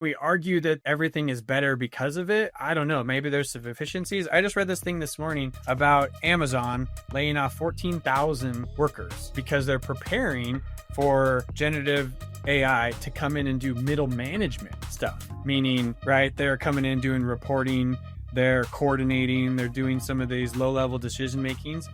We argue that everything is better because of it. I don't know. Maybe there's some efficiencies. I just read this thing this morning about Amazon laying off 14,000 workers because they're preparing for generative AI to come in and do middle management stuff. Meaning, right, they're coming in doing reporting, they're coordinating, they're doing some of these low-level decision makings.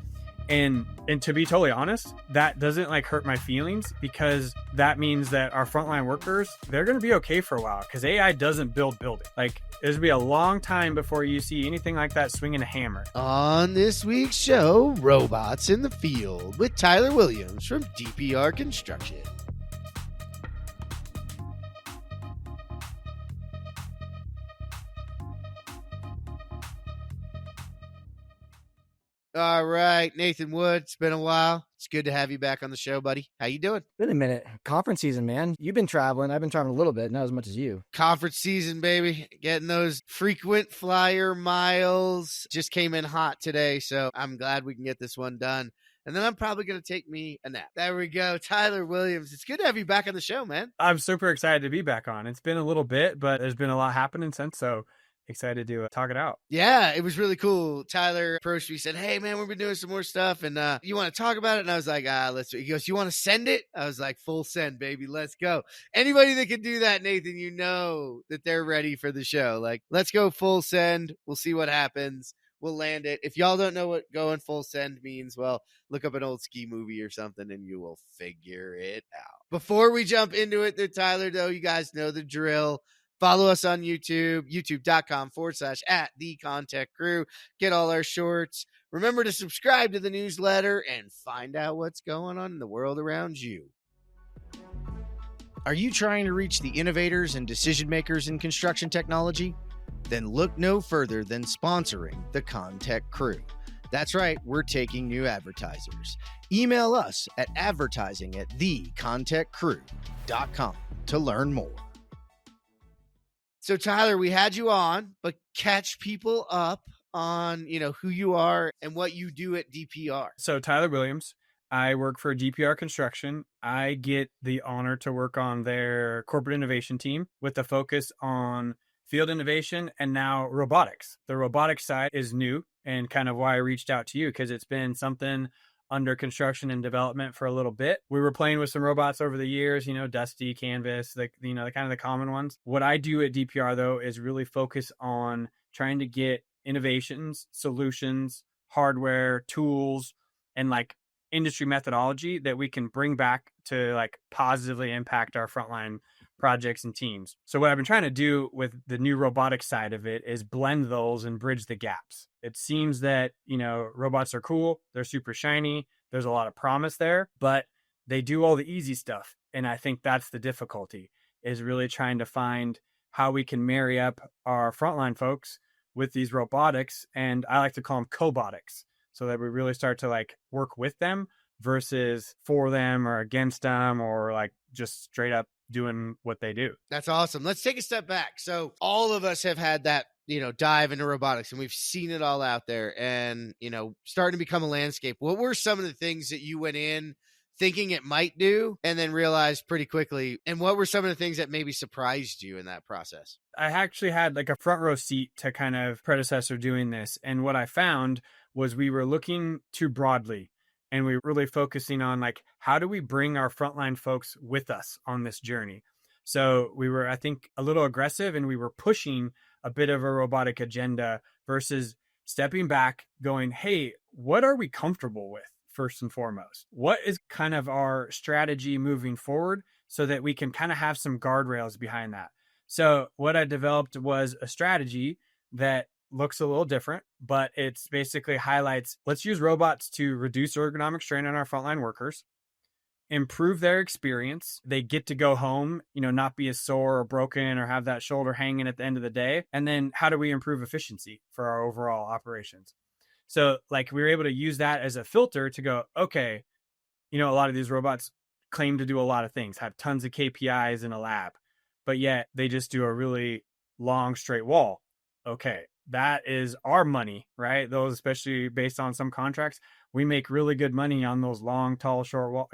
And to be totally honest, that doesn't like hurt my feelings, because that means that our frontline workers, they're going to be okay for a while, because AI doesn't build building. Like, it'll be a long time before you see anything like that swinging a hammer. On this week's show, Robots in the Field with Tyler Williams from DPR Construction. All right, Nathan Wood, it's been a while. It's good to have you back on the show, buddy. How you doing? Been a minute. Conference season, man. You've been traveling. I've been traveling a little bit, not as much as you. Conference season, baby. Getting those frequent flyer miles. Just came in hot today, so I'm glad we can get this one done. And then I'm probably going to take me a nap. There we go. Tyler Williams, it's good to have you back on the show, man. I'm super excited to be back on. It's been a little bit, but there's been a lot happening since, so excited to talk it out. Yeah, it was really cool. Tyler approached me, said, hey, man, we've been doing some more stuff, and you want to talk about it? And I was like, let's do it. He goes, you want to send it? I was like, full send, baby. Let's go. Anybody that can do that, Nathan, you know that they're ready for the show. Like, let's go full send. We'll see what happens. We'll land it. If y'all don't know what going full send means, well, look up an old ski movie or something and you will figure it out. Before we jump into it, Tyler, though, you guys know the drill. Follow us on YouTube, youtube.com/@the ConTech Crew. Get all our shorts. Remember to subscribe to the newsletter and find out what's going on in the world around you. Are you trying to reach the innovators and decision makers in construction technology? Then look no further than sponsoring the ConTech Crew. That's right, we're taking new advertisers. Email us at advertising@thecontechcrew.com to learn more. So, Tyler, we had you on, but catch people up on, who you are and what you do at DPR. So, Tyler Williams, I work for DPR Construction. I get the honor to work on their corporate innovation team with a focus on field innovation and now robotics. The robotics side is new and kind of why I reached out to you, because it's been something under construction and development for a little bit. We were playing with some robots over the years, Dusty, Canvas, the kind of the common ones. What I do at DPR, though, is really focus on trying to get innovations, solutions, hardware, tools, and like industry methodology that we can bring back to like positively impact our frontline projects and teams. So what I've been trying to do with the new robotics side of it is blend those and bridge the gaps. It seems that, robots are cool. They're super shiny. There's a lot of promise there, but they do all the easy stuff. And I think that's the difficulty, is really trying to find how we can marry up our frontline folks with these robotics. And I like to call them cobotics, so that we really start to like work with them versus for them or against them, or like just straight up doing what they do. That's awesome. Let's take a step back. So all of us have had that, dive into robotics, and we've seen it all out there and, starting to become a landscape. What were some of the things that you went in thinking it might do and then realized pretty quickly? And what were some of the things that maybe surprised you in that process? I actually had like a front row seat to kind of predecessor doing this. And what I found was we were looking too broadly. And we were really focusing on like, how do we bring our frontline folks with us on this journey? So we were, I think, a little aggressive, and we were pushing a bit of a robotic agenda versus stepping back going, hey, what are we comfortable with first and foremost? What is kind of our strategy moving forward so that we can kind of have some guardrails behind that? So what I developed was a strategy that looks a little different, but it's basically highlights, let's use robots to reduce ergonomic strain on our frontline workers, improve their experience. They get to go home, not be as sore or broken or have that shoulder hanging at the end of the day. And then how do we improve efficiency for our overall operations? So like we were able to use that as a filter to go, okay, a lot of these robots claim to do a lot of things, have tons of KPIs in a lab, but yet they just do a really long straight wall. Okay, that is our money, right? Those, especially based on some contracts, we make really good money on those long, tall, short wall,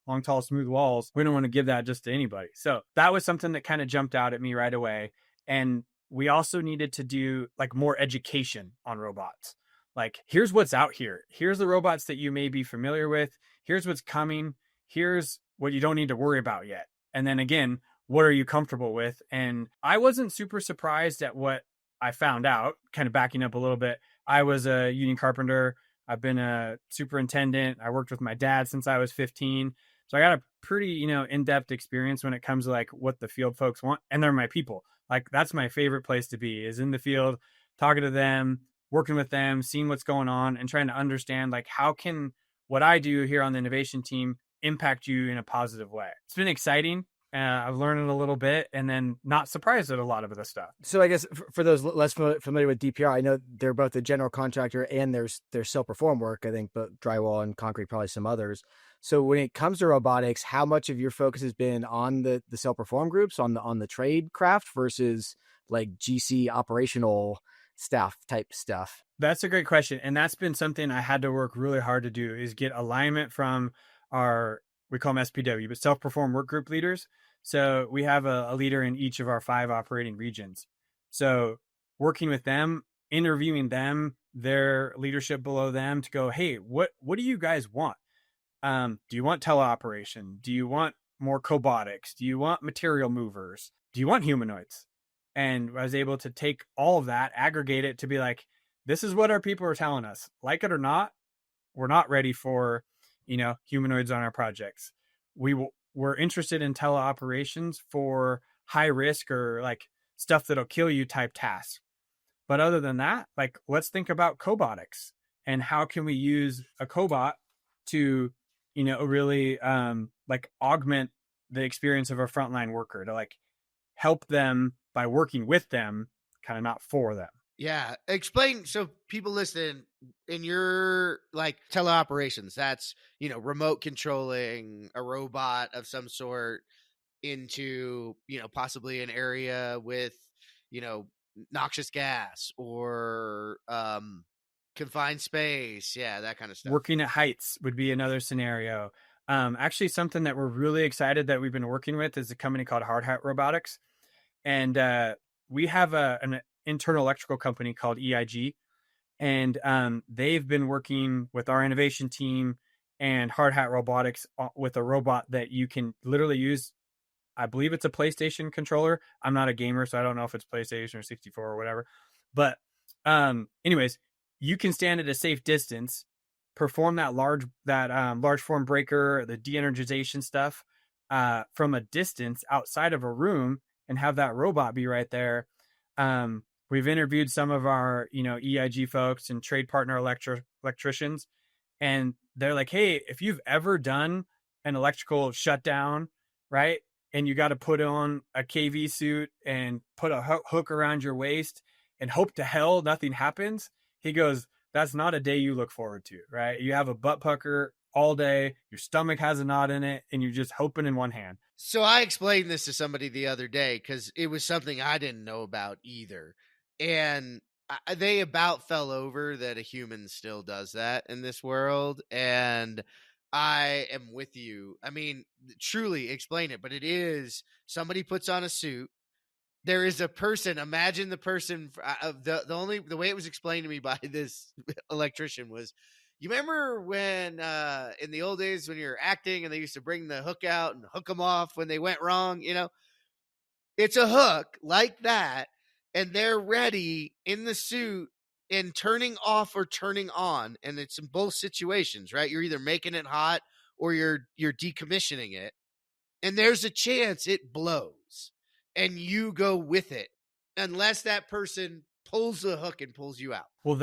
long, tall, smooth walls. We don't want to give that just to anybody. So that was something that kind of jumped out at me right away. And we also needed to do like more education on robots. Like, here's what's out here. Here's the robots that you may be familiar with. Here's what's coming. Here's what you don't need to worry about yet. And then again, what are you comfortable with? And I wasn't super surprised at what I found out, kind of backing up a little bit. I was a union carpenter. I've been a superintendent. I worked with my dad since I was 15. So I got a pretty, in-depth experience when it comes to like what the field folks want. And they're my people. Like, that's my favorite place to be, is in the field, talking to them, working with them, seeing what's going on, and trying to understand like how can what I do here on the innovation team impact you in a positive way. It's been exciting. I've learned a little bit, and then not surprised at a lot of the stuff. So I guess for those less familiar with DPR, I know they're both a general contractor and there's self-perform work, I think, but drywall and concrete, probably some others. So when it comes to robotics, how much of your focus has been on the self-perform groups, on the trade craft versus like GC operational staff type stuff? That's a great question. And that's been something I had to work really hard to do, is get alignment from we call them SPW, but self-perform work group leaders. So we have a leader in each of our 5 operating regions. So working with them, interviewing them, their leadership below them, to go, hey, what do you guys want? Do you want teleoperation? Do you want more cobotics? Do you want material movers? Do you want humanoids? And I was able to take all of that, aggregate it to be like, this is what our people are telling us. Like it or not, we're not ready for, humanoids on our projects. We're interested in teleoperations for high risk or like stuff that'll kill you type tasks. But other than that, like, let's think about cobotics and how can we use a cobot to, really like augment the experience of a frontline worker, to like help them by working with them, kind of not for them. Yeah. Explain, so people listening, in your like teleoperations, that's, remote controlling a robot of some sort into, possibly an area with, noxious gas or confined space. Yeah, that kind of stuff. Working at heights would be another scenario. Actually, something that we're really excited that we've been working with is a company called Hardhat Robotics. And we have an internal electrical company called EIG. And they've been working with our innovation team and Hardhat Robotics with a robot that you can literally use. I believe it's a PlayStation controller. I'm not a gamer, so I don't know if it's PlayStation or 64 or whatever. But anyways, you can stand at a safe distance, perform that large form breaker, the de-energization stuff from a distance outside of a room, and have that robot be right there. We've interviewed some of our, EIG folks and trade partner electricians, and they're like, hey, if you've ever done an electrical shutdown, right, and you got to put on a KV suit and put a hook around your waist and hope to hell nothing happens, he goes, that's not a day you look forward to, right? You have a butt pucker all day, your stomach has a knot in it, and you're just hoping in one hand. So I explained this to somebody the other day because it was something I didn't know about either. And they about fell over that a human still does that in this world. And I am with you. I mean, truly explain it, but it is somebody puts on a suit. There is a person. Imagine the person. The way it was explained to me by this electrician was, you remember when in the old days when you're acting and they used to bring the hook out and hook them off when they went wrong? It's a hook like that, and they're ready in the suit and turning off or turning on, and it's in both situations, right? You're either making it hot or you're decommissioning it, and there's a chance it blows, and you go with it unless that person pulls the hook and pulls you out. Well,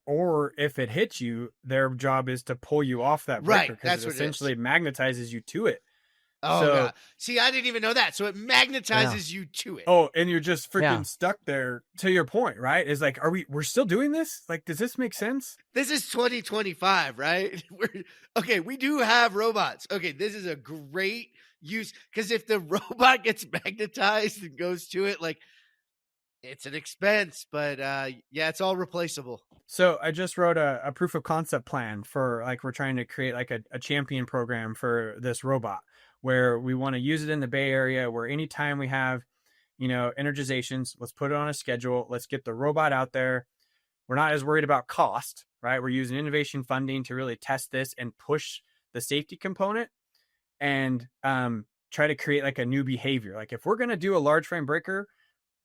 or if it hits you, their job is to pull you off that breaker, right? That's it what essentially magnetizes you to it. Oh, God. See, I didn't even know that. So it magnetizes you to it. Oh, and you're just freaking stuck there. To your point, right? Is like, we're still doing this? Like, does this make sense? This is 2025, right? We do have robots. Okay, this is a great use, because if the robot gets magnetized and goes to it, like, It's an expense, but yeah, it's all replaceable. So I just wrote a proof of concept plan for, like, we're trying to create like a champion program for this robot where we want to use it in the Bay Area, where anytime we have, energizations, let's put it on a schedule. Let's get the robot out there. We're not as worried about cost, right? We're using innovation funding to really test this and push the safety component and try to create like a new behavior. Like if we're going to do a large frame breaker,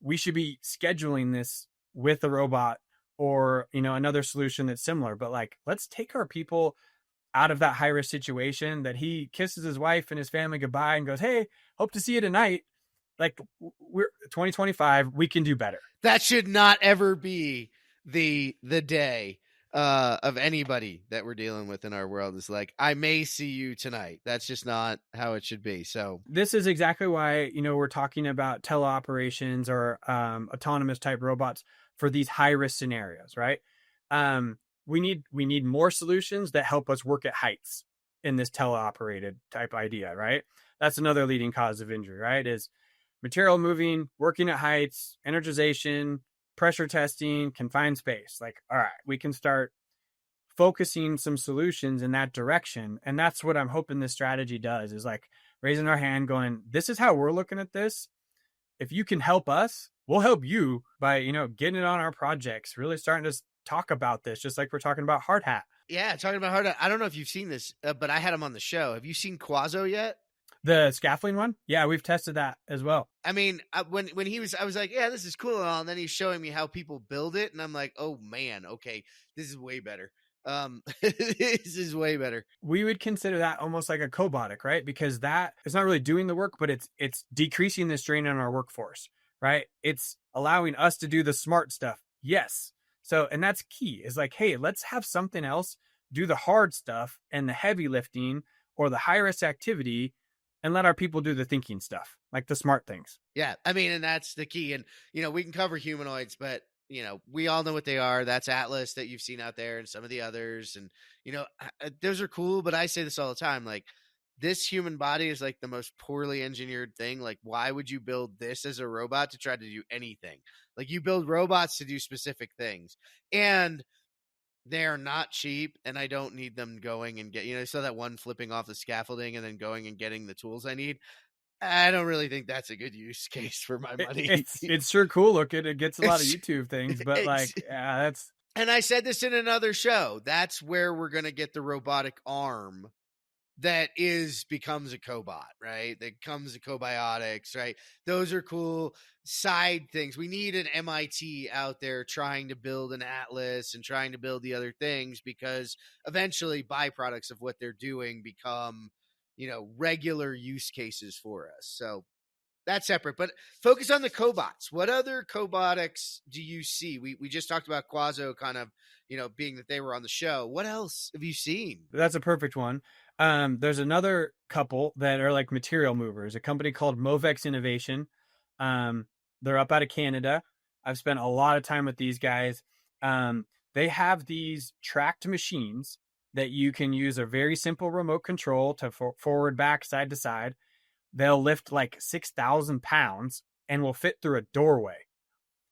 we should be scheduling this with a robot or, another solution that's similar. But like, let's take our people out of that high risk situation that he kisses his wife and his family goodbye and goes, "Hey, hope to see you tonight." Like, we're 2025, we can do better. That should not ever be the day of anybody that we're dealing with in our world. Is like, I may see you tonight. That's just not how it should be. So this is exactly why, we're talking about teleoperations or autonomous type robots for these high risk scenarios, right? We need more solutions that help us work at heights in this teleoperated type idea, right? That's another leading cause of injury, right? Is material moving, working at heights, energization, pressure testing, confined space. Like, all right, we can start focusing some solutions in that direction. And that's what I'm hoping this strategy does, is like raising our hand going, this is how we're looking at this. If you can help us, we'll help you by, getting it on our projects, really starting to talk about this, just like we're talking about Hardhat. Yeah, talking about Hardhat. I don't know if you've seen this, but I had him on the show. Have you seen Quazo yet? The scaffolding one? Yeah, we've tested that as well. I mean, when he was, I was like, yeah, this is cool and all. And then he's showing me how people build it. And I'm like, oh man, okay, this is way better. This is way better. We would consider that almost like a cobotic, right? Because that it's not really doing the work, but it's decreasing the strain on our workforce, right? It's allowing us to do the smart stuff. Yes. So, and that's key, is like, hey, let's have something else do the hard stuff and the heavy lifting or the high risk activity, and let our people do the thinking stuff, like the smart things. Yeah. I mean, and that's the key. And, we can cover humanoids, but, we all know what they are. That's Atlas that you've seen out there and some of the others. And, those are cool, but I say this all the time. Like, this human body is like the most poorly engineered thing. Like, why would you build this as a robot to try to do anything? Like, you build robots to do specific things. And they're not cheap, and I don't need them going and get, I saw that one flipping off the scaffolding and then going and getting the tools I need. I don't really think that's a good use case for my money. It's sure cool looking. It gets a lot of YouTube things, but like, yeah, that's. And I said this in another show. That's where we're going to get the robotic arm that becomes a cobot, right? That comes to cobiotics, right? Those are cool side things. We need an MIT out there trying to build an Atlas and trying to build the other things, because eventually byproducts of what they're doing become, regular use cases for us. So that's separate, but focus on the cobots. What other cobotics do you see? We just talked about Quazo kind of, being that they were on the show. What else have you seen? That's a perfect one. There's another couple that are like material movers, a company called Movex Innovation. They're up out of Canada. I've spent a lot of time with these guys. They have these tracked machines that you can use a very simple remote control to forward, back, side to side. They'll lift like 6,000 pounds and will fit through a doorway.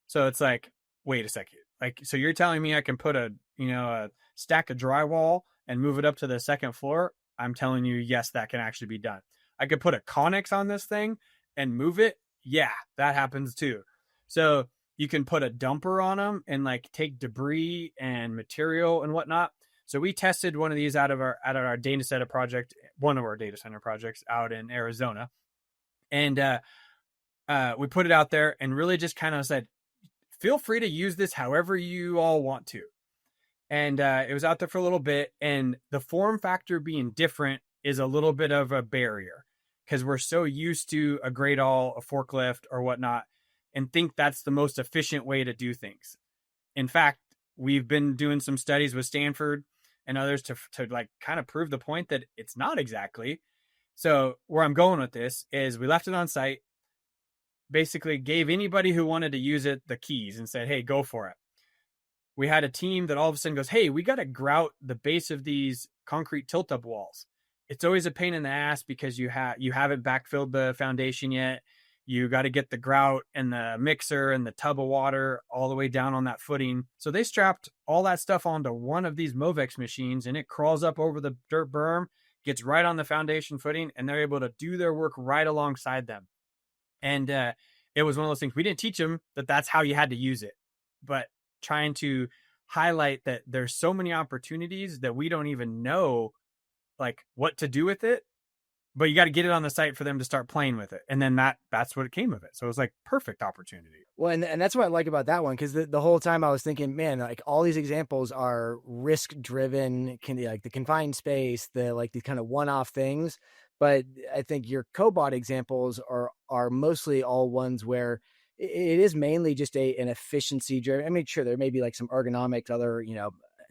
So it's like, wait a second. Like, so you're telling me I can put a stack of drywall and move it up to the second floor? I'm telling you, yes, that can actually be done. I could put a Connex on this thing and move it. Yeah, that happens too. So you can put a dumper on them and like take debris and material and whatnot. So we tested one of these out of our data center project, one of our data center projects out in Arizona. And we put it out there and really just kind of said, feel free to use this however you all want to. And it was out there for a little bit, and the form factor being different is a little bit of a barrier, because we're so used to a great all, a forklift or whatnot, and think that's the most efficient way to do things. In fact, we've been doing some studies with Stanford and others to like kind of prove the point that it's not exactly. So where I'm going with this is we left it on site, basically gave anybody who wanted to use it the keys and said, hey, go for it. We had a team that all of a sudden goes, hey, we got to grout the base of these concrete tilt-up walls. It's always a pain in the ass because you haven't backfilled the foundation yet. You got to get the grout and the mixer and the tub of water all the way down on that footing. So they strapped all that stuff onto one of these Movex machines, and it crawls up over the dirt berm, gets right on the foundation footing, and they're able to do their work right alongside them. And it was one of those things, we didn't teach them that that's how you had to use it, but trying to highlight that there's so many opportunities that we don't even know like what to do with it, but you got to get it on the site for them to start playing with it. And then that's what it came of it. So it was like perfect opportunity. Well, and that's what I like about that one, because the whole time I was thinking, man, like all these examples are risk driven, like the confined space, the like the kind of one-off things. But I think your cobot examples are mostly all ones where it is mainly just an efficiency driven. I mean, sure, there may be like some ergonomics, other,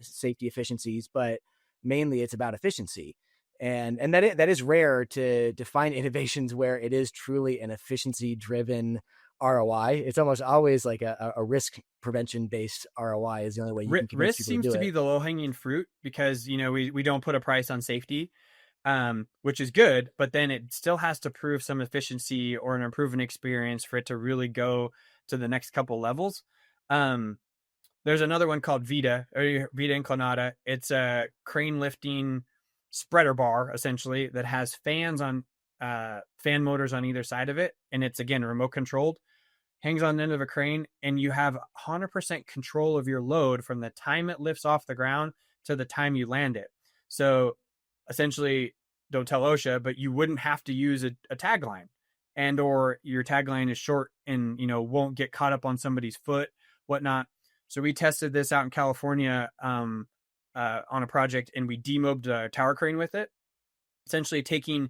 safety efficiencies, but mainly it's about efficiency. And that is rare to find innovations where it is truly an efficiency driven ROI. It's almost always like a risk prevention based ROI is the only way you can convince Risk people seems to do to it. be the low hanging fruit because, we don't put a price on safety, which is good, but then it still has to prove some efficiency or an improving experience for it to really go to the next couple levels. There's another one called Vita Inclinata. It's a crane lifting spreader bar, essentially, that has fans on fan motors on either side of it. And it's, again, remote controlled, hangs on the end of a crane, and you have 100% control of your load from the time it lifts off the ground to the time you land it. So essentially, don't tell OSHA, but you wouldn't have to use a tagline, and or your tagline is short and, won't get caught up on somebody's foot, whatnot. So we tested this out in California on a project, and we demobbed a tower crane with it, essentially taking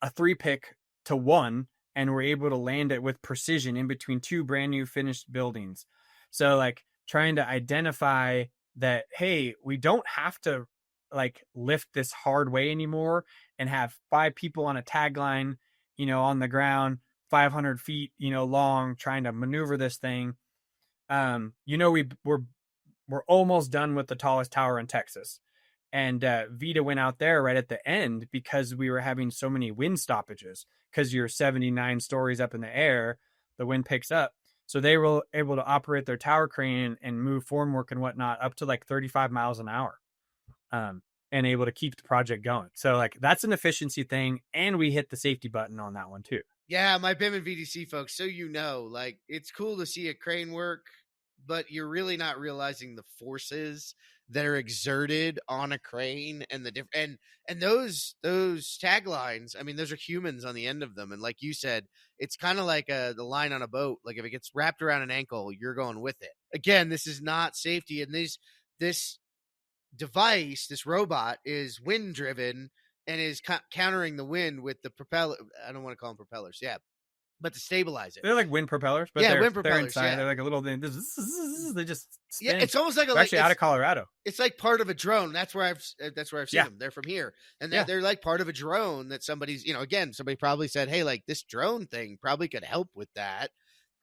a 3-pick to 1, and we're able to land it with precision in between 2 brand new finished buildings. So like trying to identify that, hey, we don't have to like lift this hard way anymore and have 5 people on a tagline, on the ground, 500 feet, long, trying to maneuver this thing. We're almost done with the tallest tower in Texas. And Vita went out there right at the end because we were having so many wind stoppages, because you're 79 stories up in the air, the wind picks up. So they were able to operate their tower crane and move formwork and whatnot up to like 35 miles an hour, and able to keep the project going. So like that's an efficiency thing. And we hit the safety button on that one too. Yeah, my BIM and VDC folks, so like it's cool to see a crane work, but you're really not realizing the forces that are exerted on a crane and the different and those taglines. I mean, those are humans on the end of them, and like you said, it's kind of like the line on a boat. Like if it gets wrapped around an ankle, you're going with it. Again, this is not safety, and this device, this robot, is wind driven and is countering the wind with the propeller. I don't want to call them propellers. Yeah. But to stabilize it. They're like wind propellers, but wind propellers, they're inside. Yeah. They're like a little thing. They just spin. Yeah, it's almost like they're actually out of Colorado. It's like part of a drone. That's where I've seen them. They're from here. And they're like part of a drone that somebody's, again, somebody probably said, hey, like this drone thing probably could help with that.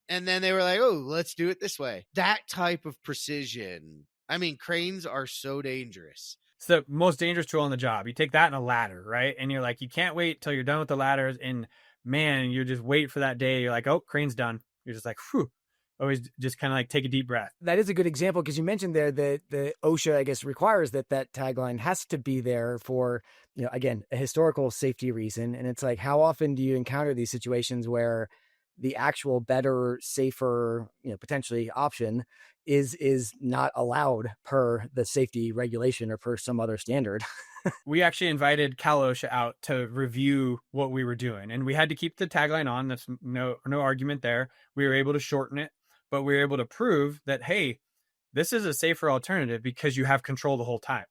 And then they were like, oh, let's do it this way. That type of precision. I mean, cranes are so dangerous. It's the most dangerous tool on the job. You take that and a ladder, right? And you're like, you can't wait till you're done with the ladders. And man, you just wait for that day. You're like, oh, crane's done. You're just like, whew. Always just kind of like take a deep breath. That is a good example, because you mentioned there that the OSHA, I guess, requires that tagline has to be there for, again, a historical safety reason. And it's like, how often do you encounter these situations where the actual better, safer, potentially option is not allowed per the safety regulation or per some other standard? We actually invited Cal OSHA out to review what we were doing, and we had to keep the tagline on. That's no argument there. We were able to shorten it, but we were able to prove that, hey, this is a safer alternative because you have control the whole time.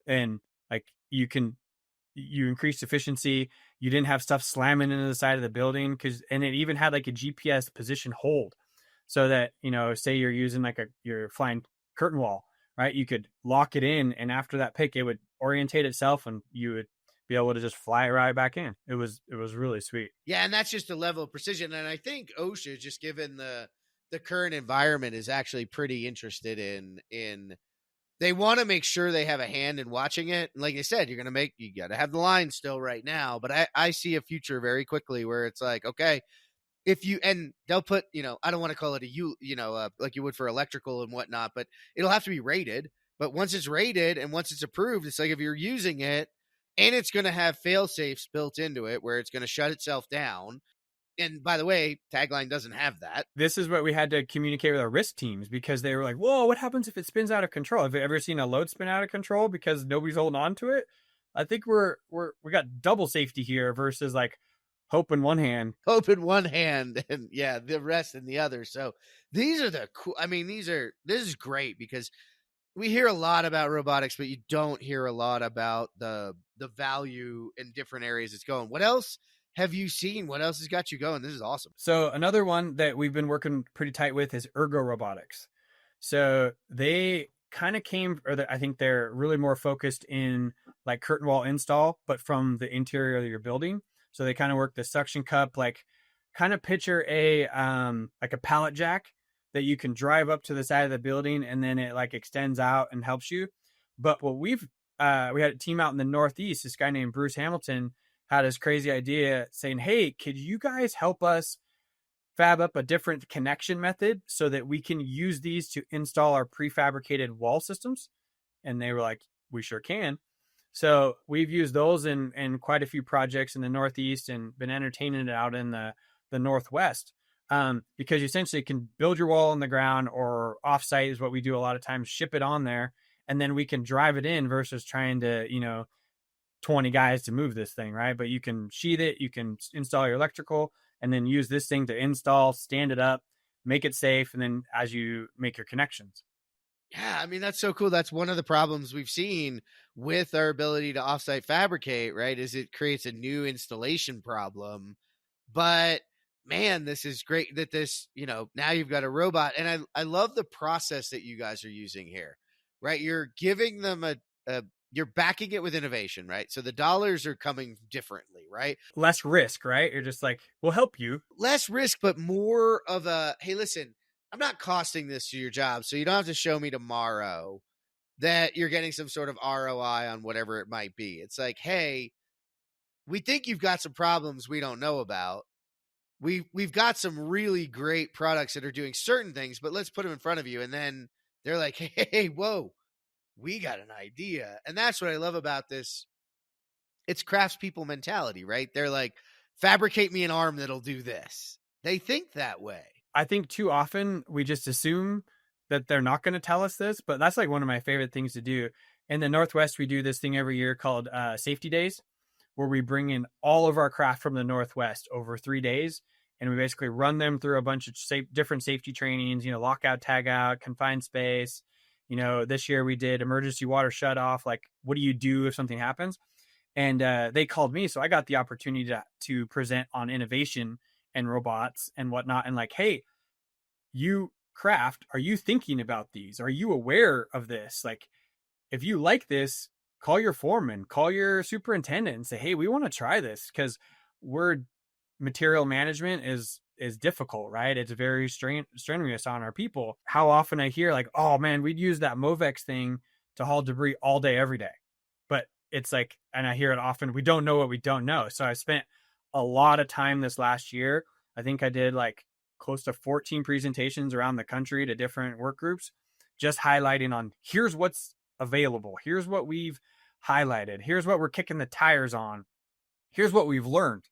And like you increased efficiency. You didn't have stuff slamming into the side of the building, and it even had like a GPS position hold, so that, say you're using like your flying curtain wall, right? You could lock it in, and after that pick, it would orientate itself and you would be able to just fly right back in. It was really sweet. Yeah. And that's just a level of precision. And I think OSHA, just given the current environment, is actually pretty interested in they want to make sure they have a hand in watching it. And like I said, you got to have the line still right now, but I see a future very quickly where it's like, okay, and they'll put, I don't want to call it like you would for electrical and whatnot, but it'll have to be rated. But once it's rated and once it's approved, it's like if you're using it and it's going to have fail safes built into it where it's going to shut itself down. And by the way, Tagline doesn't have that. This is what we had to communicate with our risk teams, because they were like, whoa, what happens if it spins out of control? Have you ever seen a load spin out of control because nobody's holding on to it? I think we got double safety here versus like hope in one hand. Hope in one hand and the rest in the other. So these are the cool, this is great because we hear a lot about robotics, but you don't hear a lot about the value in different areas it's going. What else have you seen? What else has got you going? This is awesome. So another one that we've been working pretty tight with is Ergo Robotics. So they kind of I think they're really more focused in like curtain wall install, but from the interior of your building. So they kind of work the suction cup, like kind of picture like a pallet jack that you can drive up to the side of the building and then it like extends out and helps you. But what we had a team out in the Northeast, this guy named Bruce Hamilton had this crazy idea saying, hey, could you guys help us fab up a different connection method so that we can use these to install our prefabricated wall systems? And they were like, we sure can. So we've used those in quite a few projects in the Northeast and been entertaining it out in the Northwest. Because you essentially can build your wall on the ground or offsite is what we do a lot of times, ship it on there, and then we can drive it in versus trying to, 20 guys to move this thing, right? But you can sheath it, you can install your electrical, and then use this thing to install, stand it up, make it safe, and then as you make your connections. Yeah, that's so cool. That's one of the problems we've seen with our ability to offsite fabricate, right? Is it creates a new installation problem. But man, this is great that this, now you've got a robot. And I love the process that you guys are using here, right? You're giving them you're backing it with innovation, right? So the dollars are coming differently, right? Less risk, right? You're just like, we'll help you. Less risk, but more of hey, listen, I'm not costing this to your job, so you don't have to show me tomorrow that you're getting some sort of ROI on whatever it might be. It's like, hey, we think you've got some problems we don't know about. We've got some really great products that are doing certain things, but let's put them in front of you. And then they're like, hey, whoa, we got an idea. And that's what I love about this. It's craftspeople mentality, right? They're like, fabricate me an arm that'll do this. They think that way. I think too often we just assume that they're not going to tell us this, but that's like one of my favorite things to do. In the Northwest, we do this thing every year called Safety Days, where we bring in all of our craft from the Northwest over 3 days. And we basically run them through a bunch of different safety trainings, lockout, tag out, confined space. This year we did emergency water shut off. Like, what do you do if something happens? And they called me. So I got the opportunity to present on innovation and robots and whatnot. And like, hey, you craft, are you thinking about these? Are you aware of this? Like, if you like this, call your foreman, call your superintendent and say, hey, we want to try this, because material management is difficult, right? It's very strenuous on our people. How often I hear like, oh man, we'd use that Movex thing to haul debris all day, every day. But it's like, and I hear it often, we don't know what we don't know. So I spent a lot of time this last year. I think I did like close to 14 presentations around the country to different work groups, just highlighting on here's what's available. Here's what we've highlighted. Here's what we're kicking the tires on. Here's what we've learned.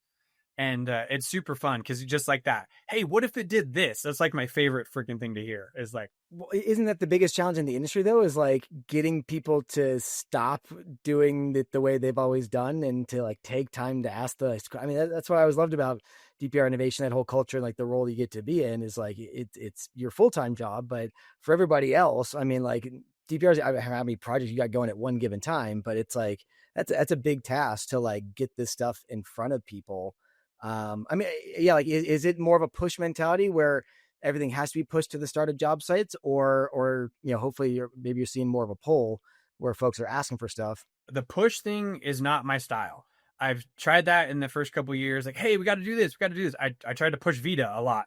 And it's super fun because just like that. Hey, what if it did this? That's like my favorite freaking thing to hear is like. Well, isn't that the biggest challenge in the industry though? Is like getting people to stop doing it the way they've always done and to like take time to ask that's what I always loved about DPR innovation, that whole culture, and like the role you get to be in is like, it's your full-time job, but for everybody else, like DPR's, I don't know how many projects you got going at one given time, but it's like, that's a big task to like get this stuff in front of people. Is it more of a push mentality where everything has to be pushed to the start of job sites, or hopefully you're seeing more of a pull where folks are asking for stuff? The push thing is not my style. I've tried that in the first couple of years. Like, hey, we got to do this. We got to do this. I tried to push Vita a lot,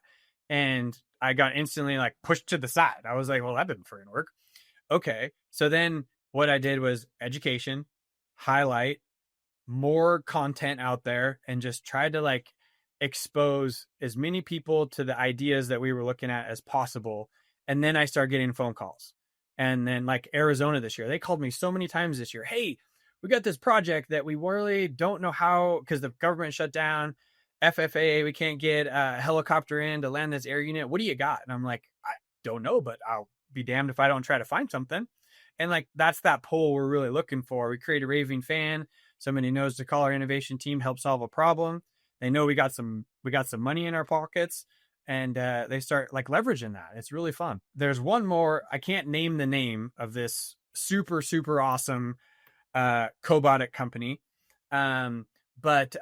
and I got instantly like pushed to the side. I was like, well, that didn't freaking work. Okay. So then what I did was education, highlight more content out there, and just tried to like expose as many people to the ideas that we were looking at as possible. And then I started getting phone calls. And then like Arizona this year, they called me so many times this year. Hey, we got this project that we really don't know how, because the government shut down, FFA, we can't get a helicopter in to land this air unit. What do you got? And I'm like, I don't know, but I'll be damned if I don't try to find something. And like, that's that pull we're really looking for. We create a raving fan. Somebody knows to call our innovation team, help solve a problem. They know we got some money in our pockets, and they start like leveraging that. It's really fun. There's one more. I can't name the name of this super, super awesome cobotic company. But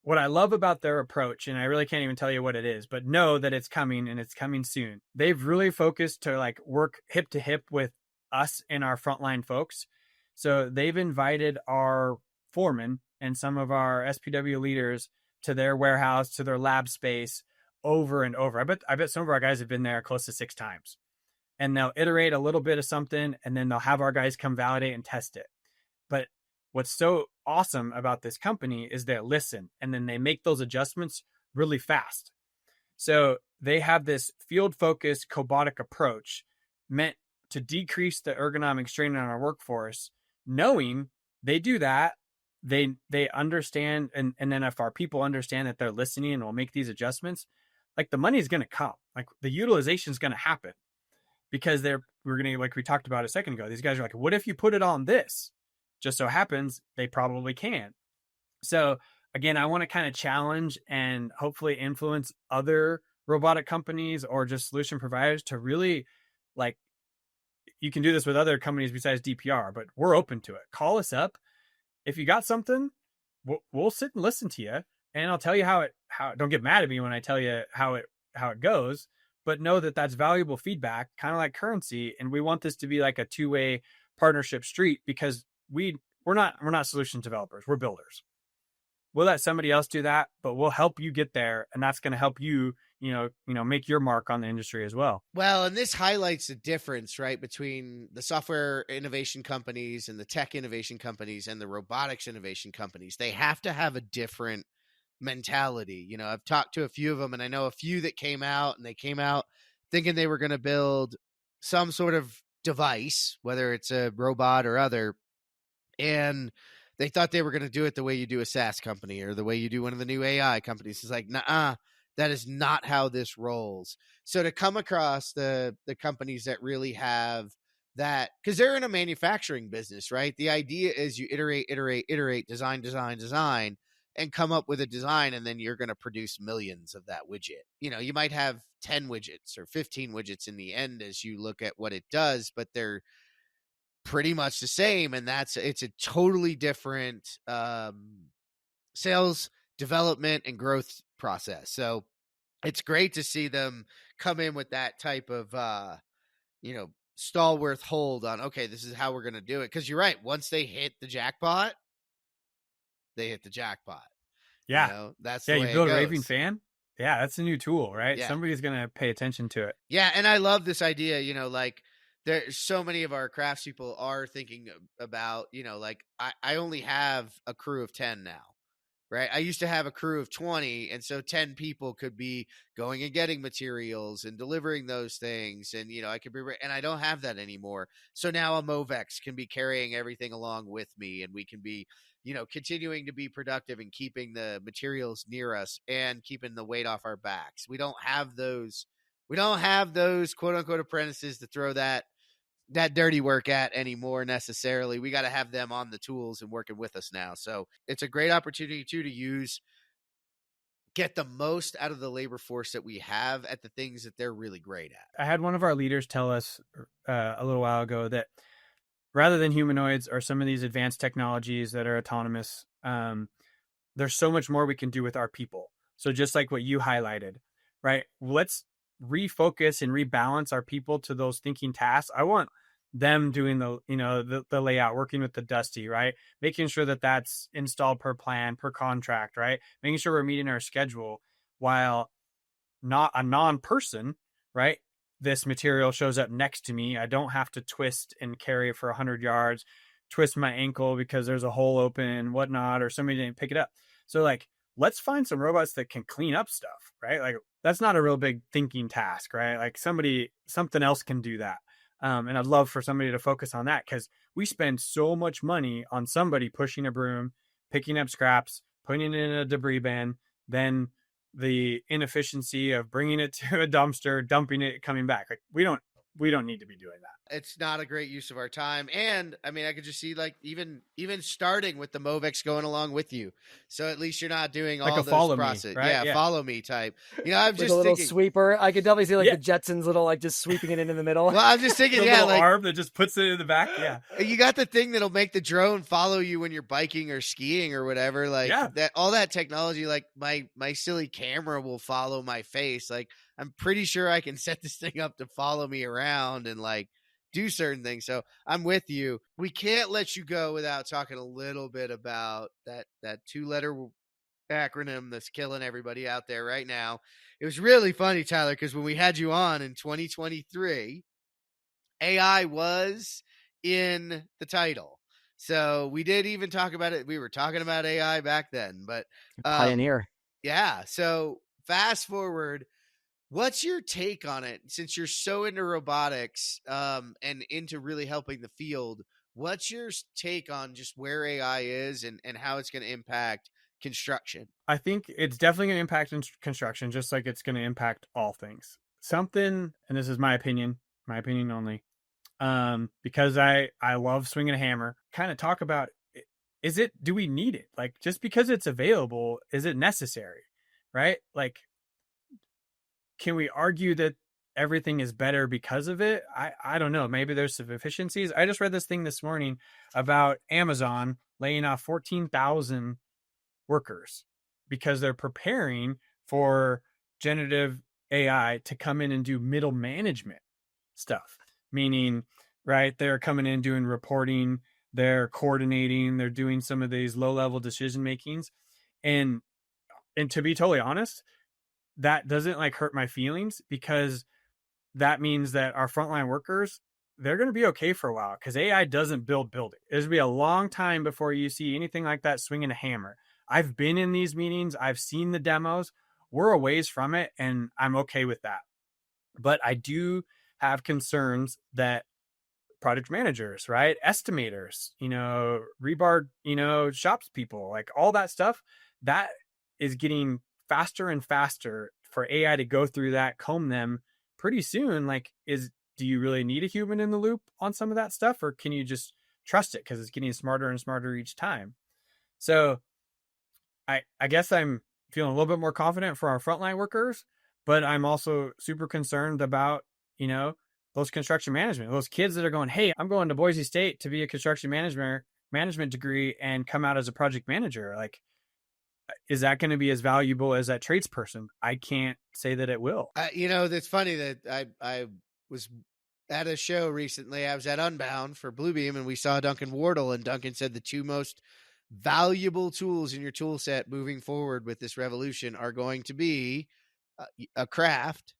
what I love about their approach, and I really can't even tell you what it is, but know that it's coming and it's coming soon. They've really focused to like work hip to hip with us and our frontline folks. So they've invited our foreman and some of our SPW leaders to their warehouse, to their lab space over and over. I bet some of our guys have been there close to 6 times, and they'll iterate a little bit of something, and then they'll have our guys come validate and test it. But what's so awesome about this company is they listen, and then they make those adjustments really fast. So they have this field-focused cobotic approach meant to decrease the ergonomic strain on our workforce, knowing they do that. They understand, and then if our people understand that they're listening and will make these adjustments, like the money is going to come, like the utilization is going to happen, because we're going to, like we talked about a second ago, these guys are like, what if you put it on this? Just so happens they probably can. So again, I want to kind of challenge and hopefully influence other robotic companies or just solution providers to really, like, you can do this with other companies besides DPR, but we're open to it. Call us up. If you got something, we'll sit and listen to you, and I'll tell you how don't get mad at me when I tell you how it goes, but know that that's valuable feedback, kind of like currency. And we want this to be like a two-way partnership street, because we're not solution developers. We're builders. We'll let somebody else do that, but we'll help you get there. And that's going to help you, make your mark on the industry as well. Well, and this highlights the difference, right, between the software innovation companies and the tech innovation companies and the robotics innovation companies. They have to have a different mentality. I've talked to a few of them, and I know a few that came out thinking they were going to build some sort of device, whether it's a robot or other, and they thought they were going to do it the way you do a SaaS company or the way you do one of the new AI companies. It's like, nah, that is not how this rolls. So to come across the companies that really have that, because they're in a manufacturing business, right? The idea is you iterate, design, and come up with a design, and then you're going to produce millions of that widget. You might have 10 widgets or 15 widgets in the end as you look at what it does, but they're pretty much the same. And it's a totally different sales, development, and growth process. So it's great to see them come in with that type of, stalwart hold on, okay, this is how we're going to do it. Because you're right. Once they hit the jackpot, they hit the jackpot. Yeah. That's the way you build a raving fan. Yeah. That's a new tool, right? Yeah. Somebody's going to pay attention to it. Yeah. And I love this idea, like there's so many of our craftspeople are thinking about, like I only have a crew of 10 now, right? I used to have a crew of 20. And so 10 people could be going and getting materials and delivering those things. And, I could be, and I don't have that anymore. So now a Movex can be carrying everything along with me, and we can be, continuing to be productive and keeping the materials near us and keeping the weight off our backs. We don't have those quote unquote apprentices to throw that dirty work at anymore necessarily. We got to have them on the tools and working with us now. So it's a great opportunity too to get the most out of the labor force that we have at the things that they're really great at. I had one of our leaders tell us a little while ago that rather than humanoids or some of these advanced technologies that are autonomous, there's so much more we can do with our people. So just like what you highlighted, right? Let's refocus and rebalance our people to those thinking tasks. I want them doing the layout, working with the Dusty, right? Making sure that that's installed per plan, per contract, right? Making sure we're meeting our schedule, while not a non-person, right? This material shows up next to me. I don't have to twist and carry it for 100 yards, twist my ankle because there's a hole open and whatnot, or somebody didn't pick it up. So like, let's find some robots that can clean up stuff, right? Like that's not a real big thinking task, right? Like something else can do that. And I'd love for somebody to focus on that, because we spend so much money on somebody pushing a broom, picking up scraps, putting it in a debris bin, then the inefficiency of bringing it to a dumpster, dumping it, coming back. Like we don't need to be doing that. It's not a great use of our time. And I mean, I could just see like even starting with the Movex going along with you. So at least you're not doing Like all a those follow me, process. right? Yeah, follow me type. You know, I'm With just a little thinking sweeper. I could definitely see like the Jetsons little like just sweeping it into the middle. well, I'm just thinking, The yeah, little like arm that just puts it in the back. Yeah. you got the thing that'll make the drone follow you when you're biking or skiing or whatever. Like that, all that technology, like my silly camera will follow my face. Like I'm pretty sure I can set this thing up to follow me around and like do certain things. So I'm with you. We can't let you go without talking a little bit about that 2-letter acronym that's killing everybody out there right now. It was really funny, Tyler, because when we had you on in 2023, AI was in the title. So we did even talk about it. We were talking about AI back then, but Pioneer. Yeah. So fast forward, what's your take on it? Since you're so into robotics and into really helping the field, what's your take on just where AI is and how it's going to impact construction? I think it's definitely going to impact construction, just like it's going to impact all things. Something, and this is my opinion only, because I love swinging a hammer, kind of talk about, do we need it? Like, just because it's available, is it necessary? Right? Like, can we argue that everything is better because of it? I don't know. Maybe there's some efficiencies. I just read this thing this morning about Amazon laying off 14,000 workers because they're preparing for generative AI to come in and do middle management stuff. Meaning, right, they're coming in doing reporting, they're coordinating, they're doing some of these low-level decision makings. And to be totally honest, that doesn't like hurt my feelings, because that means that our frontline workers, they're going to be okay for a while, because AI doesn't build building. There's going to be a long time before you see anything like that swinging a hammer. I've been in these meetings. I've seen the demos. We're a ways from it, and I'm okay with that. But I do have concerns that project managers, right? Estimators, rebar, shops people, like all that stuff, that is getting faster and faster for AI to go through that, comb them pretty soon. Like, do you really need a human in the loop on some of that stuff, or can you just trust it because it's getting smarter and smarter each time? So I guess I'm feeling a little bit more confident for our frontline workers, but I'm also super concerned about, those construction management, those kids that are going, hey, I'm going to Boise State to be a construction management degree and come out as a project manager. Like, is that going to be as valuable as that tradesperson? I can't say that it will. That's funny that I was at a show recently. I was at Unbound for Bluebeam, and we saw Duncan Wardle, and Duncan said the two most valuable tools in your tool set moving forward with this revolution are going to be a craft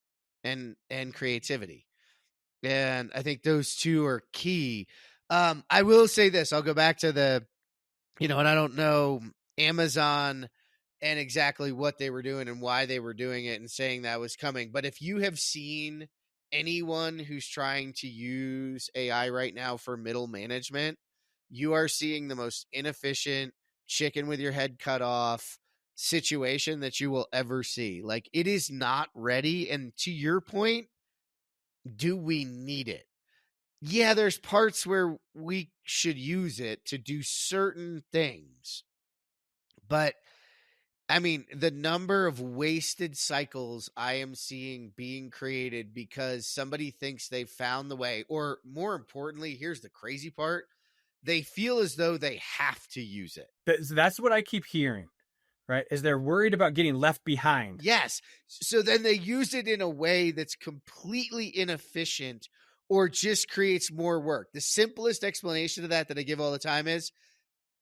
and creativity. And I think those two are key. I will say this. I'll go back to and I don't know Amazon and exactly what they were doing and why they were doing it and saying that was coming. But if you have seen anyone who's trying to use AI right now for middle management, you are seeing the most inefficient chicken with your head cut off situation that you will ever see. Like, it is not ready. And to your point, do we need it? Yeah, there's parts where we should use it to do certain things. But I mean, the number of wasted cycles I am seeing being created because somebody thinks they've found the way, or more importantly, here's the crazy part, they feel as though they have to use it. That's what I keep hearing, right? Is they're worried about getting left behind. Yes. So then they use it in a way that's completely inefficient or just creates more work. The simplest explanation of that I give all the time is,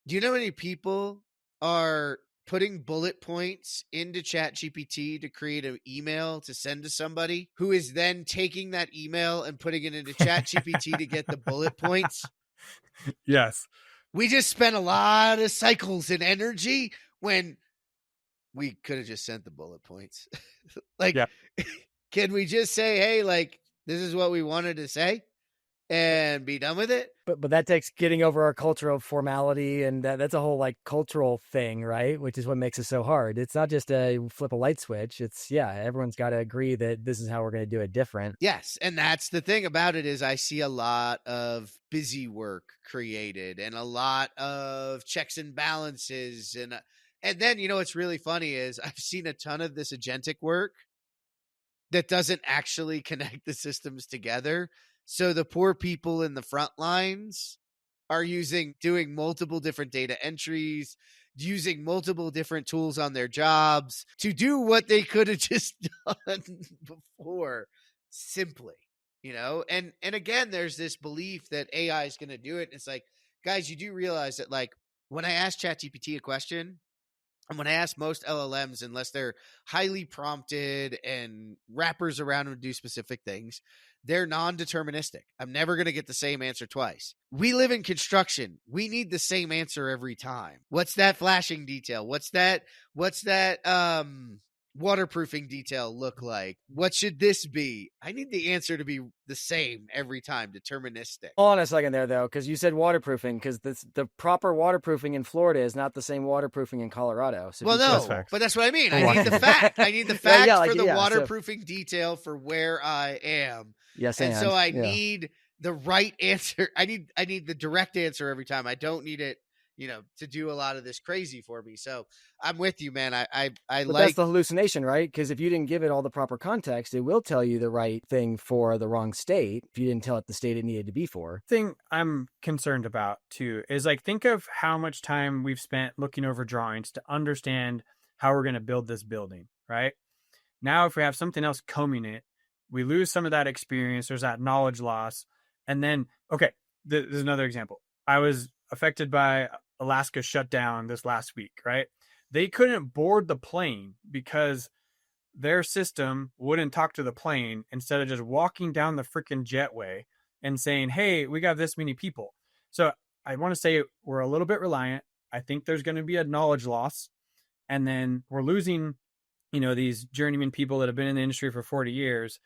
do you know how many people are putting bullet points into ChatGPT to create an email to send to somebody who is then taking that email and putting it into ChatGPT to get the bullet points? Yes. We just spent a lot of cycles and energy when we could have just sent the bullet points. Like, Yeah. can we just say, hey, like, this is what we wanted to say and be done with it? But that takes getting over our cultural formality, and that's a whole like cultural thing, right? Which is what makes it so hard. It's not just a flip a light switch. It's everyone's got to agree that this is how we're going to do it different. Yes, and that's the thing about it is I see a lot of busy work created and a lot of checks and balances, and then what's really funny is I've seen a ton of this agentic work that doesn't actually connect the systems together. So the poor people in the front lines are doing multiple different data entries, using multiple different tools on their jobs to do what they could have just done before simply, and again, there's this belief that AI is going to do it. It's like, guys, you do realize that, like, when I ask ChatGPT a question, and when I ask most LLMs, unless they're highly prompted and wrappers around them to do specific things, they're non-deterministic. I'm never going to get the same answer twice. We live in construction. We need the same answer every time. What's that flashing detail? What's that waterproofing detail look like? What should this be? I need the answer to be the same every time, deterministic. Hold on a second there, though, because you said waterproofing, because the proper waterproofing in Florida is not the same waterproofing in Colorado. So well, no, but that's what I mean. I need the fact. I need the fact for the waterproofing detail for where I am. Yes, and so I need the right answer. I need the direct answer every time. I don't need it, to do a lot of this crazy for me. So I'm with you, man. I but like that's the hallucination, right? Because if you didn't give it all the proper context, it will tell you the right thing for the wrong state if you didn't tell it the state it needed to be for. Thing I'm concerned about too is, like, think of how much time we've spent looking over drawings to understand how we're going to build this building, right? Now, if we have something else combing it, we lose some of that experience. There's that knowledge loss. And then, okay, there's another example. I was affected by Alaska shutdown this last week, right? They couldn't board the plane because their system wouldn't talk to the plane instead of just walking down the freaking jetway and saying, hey, we got this many people. So I want to say we're a little bit reliant. I think there's going to be a knowledge loss. And then we're losing, these journeyman people that have been in the industry for 40 years.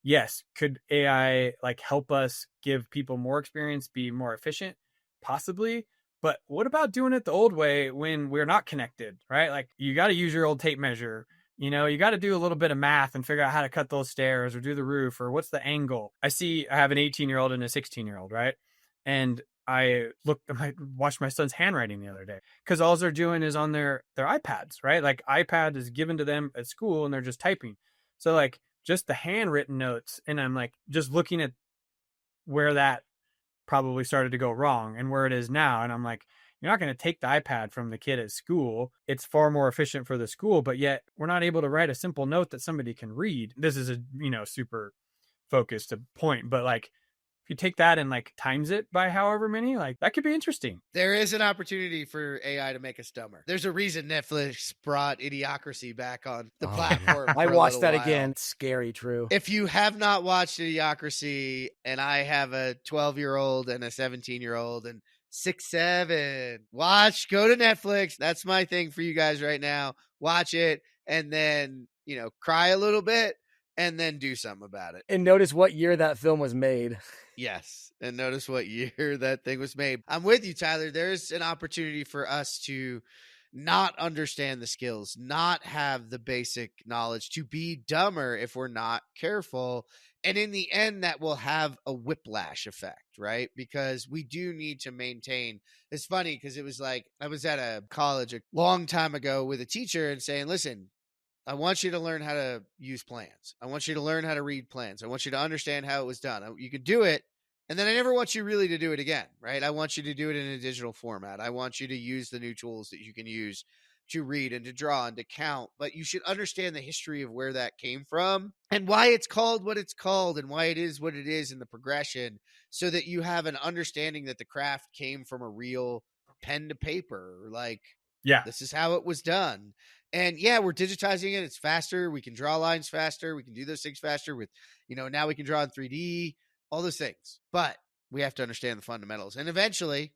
Yes. Could AI like help us give people more experience, be more efficient? Possibly. But what about doing it the old way when we're not connected, right? Like, you got to use your old tape measure. You got to do a little bit of math and figure out how to cut those stairs or do the roof or what's the angle. I have an 18-year-old and a 16-year-old, right? And I watched my son's handwriting the other day because all they're doing is on their iPads, right? Like, iPad is given to them at school and they're just typing. So like just the handwritten notes, and I'm like just looking at where that probably started to go wrong and where it is now. And I'm like, you're not going to take the iPad from the kid at school. It's far more efficient for the school, but yet we're not able to write a simple note that somebody can read. This is a, super focused point, but like, if you take that and like times it by however many, like that could be interesting. There is an opportunity for AI to make us dumber. There's a reason Netflix brought Idiocracy back on the platform. I watched that again. Scary, true. If you have not watched Idiocracy, and I have a 12-year-old and a 17-year-old and 6-7, go to Netflix. That's my thing for you guys right now. Watch it and then, cry a little bit and then do something about it. And notice what year that film was made. Yes. And notice what year that thing was made. I'm with you, Tyler. There's an opportunity for us to not understand the skills, not have the basic knowledge, to be dumber if we're not careful. And in the end, that will have a whiplash effect, right? Because we do need to maintain. It's funny because it was like I was at a college a long time ago with a teacher and saying, listen, I want you to learn how to use plans. I want you to learn how to read plans. I want you to understand how it was done. You can do it. And then I never want you really to do it again, right? I want you to do it in a digital format. I want you to use the new tools that you can use to read and to draw and to count. But you should understand the history of where that came from and why it's called what it's called and why it is what it is in the progression, so that you have an understanding that the craft came from a real pen to paper. Like, this is how it was done. And yeah, we're digitizing it. It's faster. We can draw lines faster. We can do those things faster with, now we can draw in 3D, all those things. But we have to understand the fundamentals. And eventually,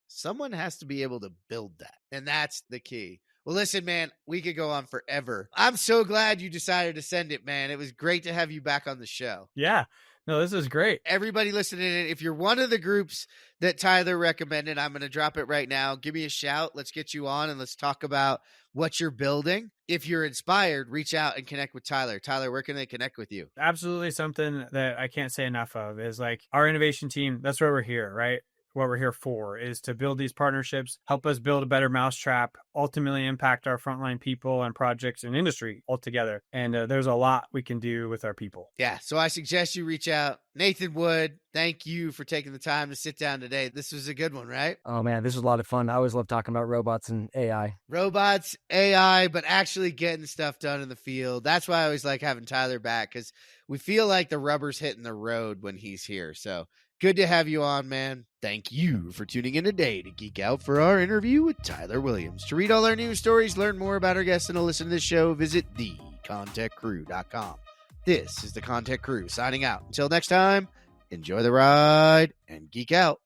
someone has to be able to build that. And that's the key. Well, listen, man, we could go on forever. I'm so glad you decided to send it, man. It was great to have you back on the show. Yeah. No, this is great. Everybody listening, if you're one of the groups that Tyler recommended, I'm going to drop it right now. Give me a shout. Let's get you on and let's talk about what you're building. If you're inspired, reach out and connect with Tyler. Tyler, where can they connect with you? Absolutely, something that I can't say enough of is like our innovation team. That's where we're here, right? What we're here for is to build these partnerships, help us build a better mousetrap, ultimately impact our frontline people and projects and industry altogether. And there's a lot we can do with our people. Yeah, so I suggest you reach out. Nathan Wood, thank you for taking the time to sit down today. This was a good one, right? Oh man, this was a lot of fun. I always love talking about robots and AI. Robots, AI, but actually getting stuff done in the field. That's why I always like having Tyler back, because we feel like the rubber's hitting the road when he's here. So good to have you on, man. Thank you for tuning in today to geek out for our interview with Tyler Williams. To read all our news stories, learn more about our guests, and to listen to this show, visit thecontechcrew.com. This is the ConTech Crew signing out. Until next time, enjoy the ride and geek out.